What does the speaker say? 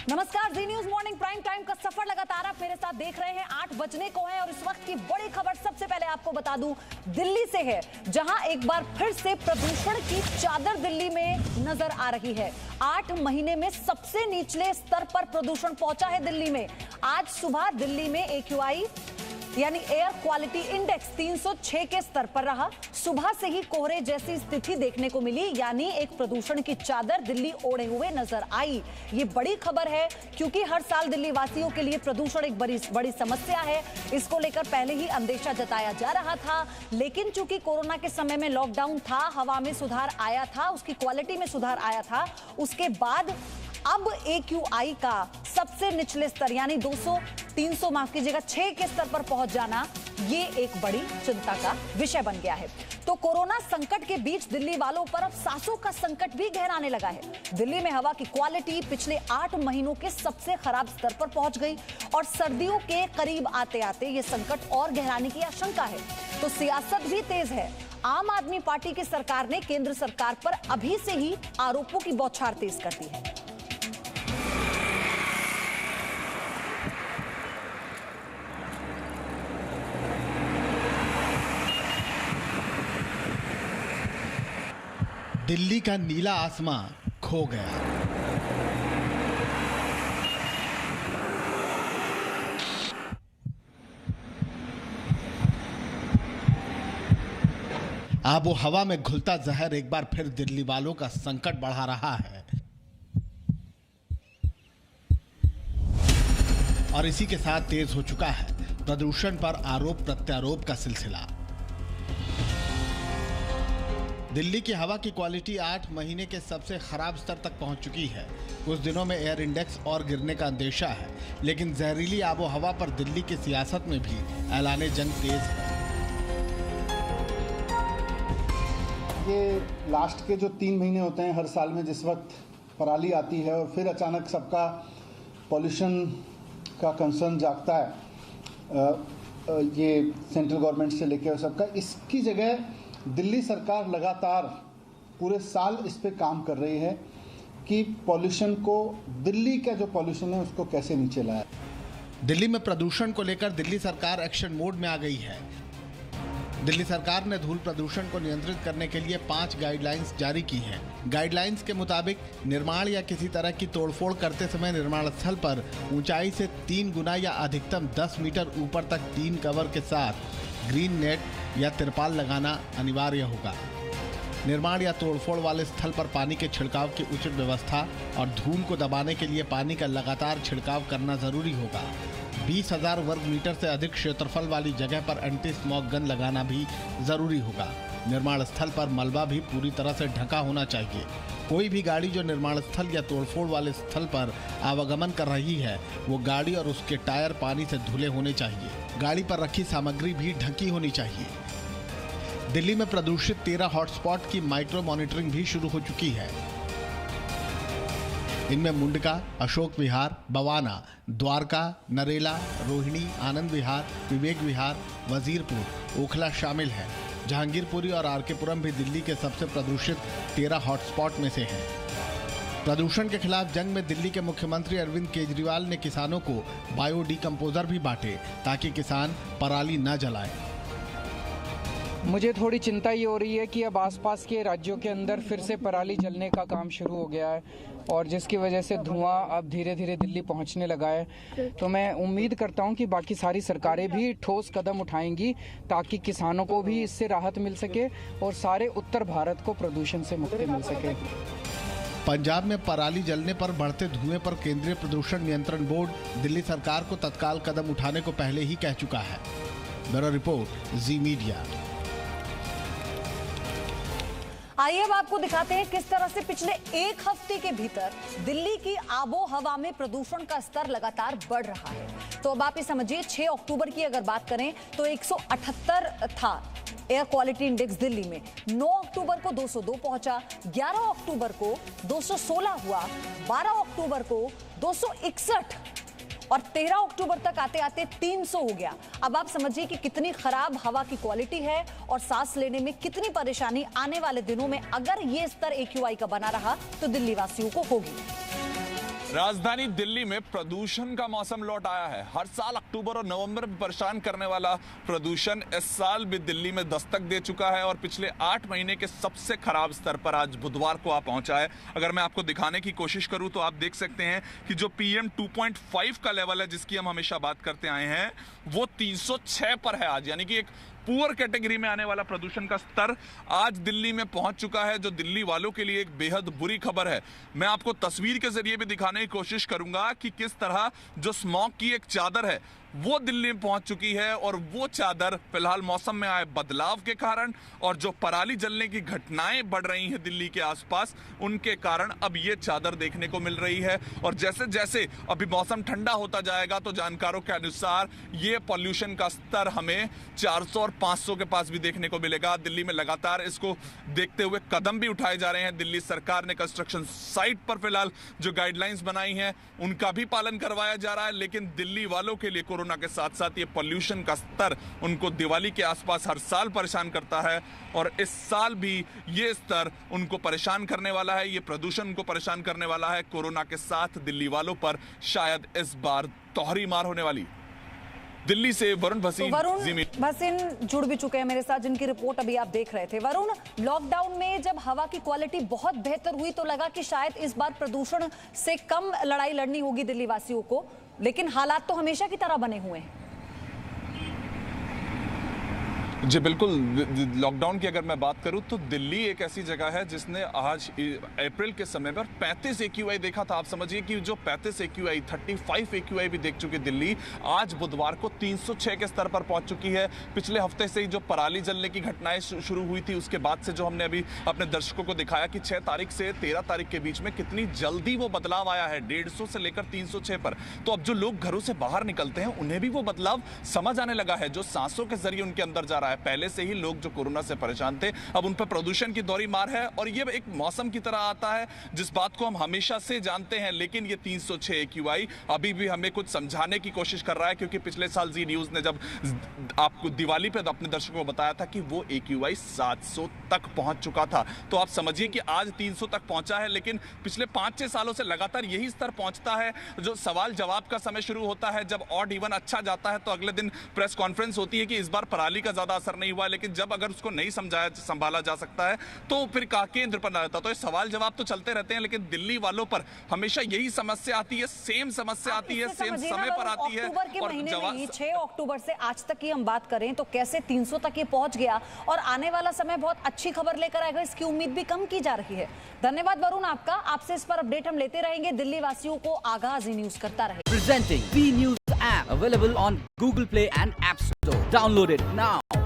नमस्कार, जी news morning prime time का सफर लगातार आप मेरे साथ देख रहे हैं। 8 बजने को है और इस वक्त की बड़ी खबर सबसे पहले आपको बता दूं, दिल्ली से है, जहां एक बार फिर से प्रदूषण की चादर दिल्ली में नजर आ रही है। 8 महीने में सबसे निचले स्तर पर प्रदूषण पहुंचा है दिल्ली में। आज सुबह दिल्ली में AQI यानी एयर क्वालिटी इंडेक्स 306 के स्तर पर रहा। सुबह से ही कोहरे जैसी स्थिति देखने को मिली, यानी एक प्रदूषण की चादर दिल्ली ओढ़े हुए नजर आई। ये बड़ी खबर है क्योंकि हर साल दिल्ली वासियों के लिए प्रदूषण एक बड़ी समस्या है। इसको लेकर पहले ही अंदेशा जताया जा रहा था, लेकिन चूंकि कोरोना के समय में लॉकडाउन था, हवा में सुधार आया था, उसकी क्वालिटी में सुधार आया था, उसके बाद अब AQI का सबसे निचले स्तर यानी 300 माफ कीजिएगा 6 के स्तर पर पहुंच जाना, ये एक बड़ी चिंता का विषय बन गया है। तो कोरोना संकट के बीच दिल्ली वालों पर अब सांसों का संकट भी गहराने लगा है। दिल्ली में हवा की क्वालिटी पिछले 8 महीनों के सबसे खराब स्तर पर पहुंच गई और सर्दियों के करीब आते आते ये संकट और गहराने की आशंका है। तो सियासत भी तेज है। आम आदमी पार्टी की सरकार ने केंद्र सरकार पर अभी से ही आरोपों की बौछार तेज कर दी है। दिल्ली का नीला आसमां खो गया। आबो हवा में घुलता जहर एक बार फिर दिल्ली वालों का संकट बढ़ा रहा है और इसी के साथ तेज हो चुका है प्रदूषण पर आरोप प्रत्यारोप का सिलसिला। दिल्ली की हवा की क्वालिटी 8 महीने के सबसे खराब स्तर तक पहुंच चुकी है। कुछ दिनों में एयर इंडेक्स और गिरने का अंदेशा है, लेकिन जहरीली आबो हवा पर दिल्ली की सियासत में भी ऐलाने जंग तेज है। ये लास्ट के जो 3 महीने होते हैं हर साल में, जिस वक्त पराली आती है और फिर अचानक सबका पॉल्यूशन का कंसर्न जागता है, ये सेंट्रल गवर्नमेंट से लेकर सबका, इसकी जगह दिल्ली सरकार लगातार पूरे साल इस पे काम कर रही है कि पॉल्यूशन को, दिल्ली का जो पॉल्यूशन है उसको कैसे नीचे लाए। दिल्ली में प्रदूषण को लेकर दिल्ली सरकार एक्शन मोड में आ गई है। दिल्ली सरकार ने धूल प्रदूषण को नियंत्रित करने के लिए 5 गाइडलाइंस जारी की हैं। गाइडलाइंस के मुताबिक निर्माण या किसी तरह की तोड़फोड़ करते समय निर्माण स्थल पर ऊंचाई से 3 गुना या अधिकतम 10 मीटर ऊपर तक टीन कवर के साथ ग्रीन नेट या तिरपाल लगाना अनिवार्य होगा। निर्माण या तोड़फोड़ वाले स्थल पर पानी के छिड़काव की उचित व्यवस्था और धूल को दबाने के लिए पानी का लगातार छिड़काव करना जरूरी होगा। 20,000 वर्ग मीटर से अधिक क्षेत्रफल वाली जगह पर एंटी स्मॉग गन लगाना भी जरूरी होगा। निर्माण स्थल पर मलबा भी पूरी तरह से ढका होना चाहिए। कोई भी गाड़ी जो निर्माण स्थल या तोड़फोड़ वाले स्थल पर आवागमन कर रही है, वो गाड़ी और उसके टायर पानी से धुले होने चाहिए। गाड़ी पर रखी सामग्री भी ढकी होनी चाहिए। दिल्ली में प्रदूषित 13 हॉटस्पॉट की माइक्रो मॉनिटरिंग भी शुरू हो चुकी है। इनमें मुंडका, अशोक विहार, बवाना, द्वारका, नरेला, रोहिणी, आनंद विहार, विवेक विहार, वजीरपुर, ओखला शामिल है। जहांगीरपुरी और आरकेपुरम भी दिल्ली के सबसे प्रदूषित 13 हॉटस्पॉट में से हैं। प्रदूषण के खिलाफ जंग में दिल्ली के मुख्यमंत्री अरविंद केजरीवाल ने किसानों को बायो डिकम्पोजर भी बांटे ताकि किसान पराली न जलाएं। मुझे थोड़ी चिंता ये हो रही है कि अब आसपास के राज्यों के अंदर फिर से पराली जलने का काम शुरू हो गया है और जिसकी वजह से धुआं अब धीरे धीरे दिल्ली पहुंचने लगा है। तो मैं उम्मीद करता हूं कि बाकी सारी सरकारें भी ठोस कदम उठाएंगी ताकि किसानों को भी इससे राहत मिल सके और सारे उत्तर भारत को प्रदूषण से मुक्ति मिल सके। पंजाब में पराली जलने पर बढ़ते धुएं पर केंद्रीय प्रदूषण नियंत्रण बोर्ड दिल्ली सरकार को तत्काल कदम उठाने को पहले ही कह चुका है। ब्यूरो रिपोर्ट, जी मीडिया। आइए अब आपको दिखाते हैं किस तरह से पिछले 1 हफ्ते के भीतर दिल्ली की आबो हवा में प्रदूषण का स्तर लगातार बढ़ रहा है। तो अब आप ये समझिए, 6 अक्टूबर की अगर बात करें तो 178 था एयर क्वालिटी इंडेक्स दिल्ली में। 9 अक्टूबर को 202 पहुंचा, 11 अक्टूबर को 216 हुआ, 12 अक्टूबर को 261 और 13 अक्टूबर तक आते आते 300 हो गया। अब आप समझिए कि कितनी खराब हवा की क्वालिटी है और सांस लेने में कितनी परेशानी आने वाले दिनों में अगर ये स्तर AQI का बना रहा तो दिल्ली वासियों को होगी। राजधानी दिल्ली में प्रदूषण का मौसम लौट आया है। हर साल अक्टूबर और नवंबर में परेशान करने वाला प्रदूषण इस साल भी दिल्ली में दस्तक दे चुका है और पिछले 8 महीने के सबसे खराब स्तर पर आज बुधवार को आ पहुंचा है। अगर मैं आपको दिखाने की कोशिश करूं तो आप देख सकते हैं कि जो PM 2.5 का लेवल है, जिसकी हम हमेशा बात करते आए हैं, वो 306 पर है आज। यानी कि एक पुअर कैटेगरी में आने वाला प्रदूषण का स्तर आज दिल्ली में पहुंच चुका है, जो दिल्ली वालों के लिए एक बेहद बुरी खबर है। मैं आपको तस्वीर के जरिए भी दिखाने की कोशिश करूंगा कि किस तरह जो स्मॉग की एक चादर है वो दिल्ली में पहुंच चुकी है, और वो चादर फिलहाल मौसम में आए बदलाव के कारण और जो पराली जलने की घटनाएं बढ़ रही हैं दिल्ली के आसपास, उनके कारण अब ये चादर देखने को मिल रही है। और जैसे जैसे अभी मौसम ठंडा होता जाएगा तो जानकारों के अनुसार ये पॉल्यूशन का स्तर हमें 400 और 500 के पास भी देखने को मिलेगा। दिल्ली में लगातार इसको देखते हुए कदम भी उठाए जा रहे हैं। दिल्ली सरकार ने कंस्ट्रक्शन साइट पर फिलहाल जो गाइडलाइंस बनाई हैं उनका भी पालन करवाया जा रहा है, लेकिन दिल्ली वालों के लिए कोरोना के साथ साथ ये पॉल्यूशन का स्तर उनको दिवाली के आसपास हर साल परेशान करता है, और इस साल भी ये स्तर उनको परेशान करने वाला है। ये प्रदूषण उनको परेशान करने वाला है। कोरोना के साथ दिल्ली वालों पर शायद इस बार दोहरी मार होने वाली। दिल्ली से वरुण भसीन। वरुण भसीन जुड़ भी चुके हैं मेरे साथ, जिनकी रिपोर्ट अभी आप देख रहे थे। वरुण, लॉकडाउन में जब हवा की क्वालिटी बहुत बेहतर हुई तो लगा कि शायद इस बार प्रदूषण से कम लड़ाई लड़नी होगी दिल्ली वासियों को, लेकिन हालात तो हमेशा की तरह बने हुए हैं। जी बिल्कुल, लॉकडाउन की अगर मैं बात करूं तो दिल्ली एक ऐसी जगह है जिसने आज अप्रैल के समय पर 35 AQI देखा था। आप समझिए कि जो 35 AQI 35 AQI भी देख चुकी दिल्ली, आज बुधवार को 306 के स्तर पर पहुंच चुकी है। पिछले हफ्ते से ही जो पराली जलने की घटनाएं शुरू हुई थी, उसके बाद से जो हमने अभी अपने दर्शकों को दिखाया कि 6 तारीख से 13 तारीख के बीच में कितनी जल्दी वो बदलाव आया है, 150 से लेकर 306 पर। तो अब जो लोग घरों से बाहर निकलते हैं उन्हें भी वो बदलाव समझ आने लगा है, जो सांसों के जरिए उनके अंदर जा रहा है। पहले से ही लोग जो कोरोना से परेशान थे, अब उन पर प्रदूषण की दोहरी मार है, और ये एक मौसम की तरह आता है जिस बात को हम हमेशा से जानते हैं। लेकिन ये 306 AQI अभी भी हमें कुछ समझाने की कोशिश कर रहा है, क्योंकि पिछले साल जी न्यूज ने जब आपको दिवाली पे अपने दर्शकों को बताया था कि वो AQI 700 तक पहुंच चुका था। तो आप समझिए कि आज 300 तक पहुंचा है, लेकिन पिछले 5-6 सालों से लगातार यही स्तर पहुंचता है। जो सवाल जवाब का समय शुरू होता है, जब ऑड इवन अच्छा जाता है तो अगले दिन प्रेस कॉन्फ्रेंस होती है कि इस बार पराली का ज्यादा असर नहीं हुआ, लेकिन जब अगर उसको नहीं संभाला जा सकता है तो फिर केंद्र पर रहता। तो ये सवाल जवाब तो चलते रहते हैं, लेकिन दिल्ली वालों पर हमेशा यही समस्या आती है, सेम समस्या आती है, सेम समय पर आती है। अक्टूबर के महीने में ही 6 अक्टूबर से आज तक की हम बात करें तो कैसे 300 तक ये पहुंच गया, और आने वाला समय बहुत अच्छी खबर लेकर आएगा, इसकी उम्मीद भी कम की जा रही है। धन्यवाद वरुण आपका, आपसे इस पर अपडेट हम लेते रहेंगे। दिल्ली वासियों को आगाह जी न्यूज करता रहे। Presenting B News app available on Google Play and App Store. Download it now.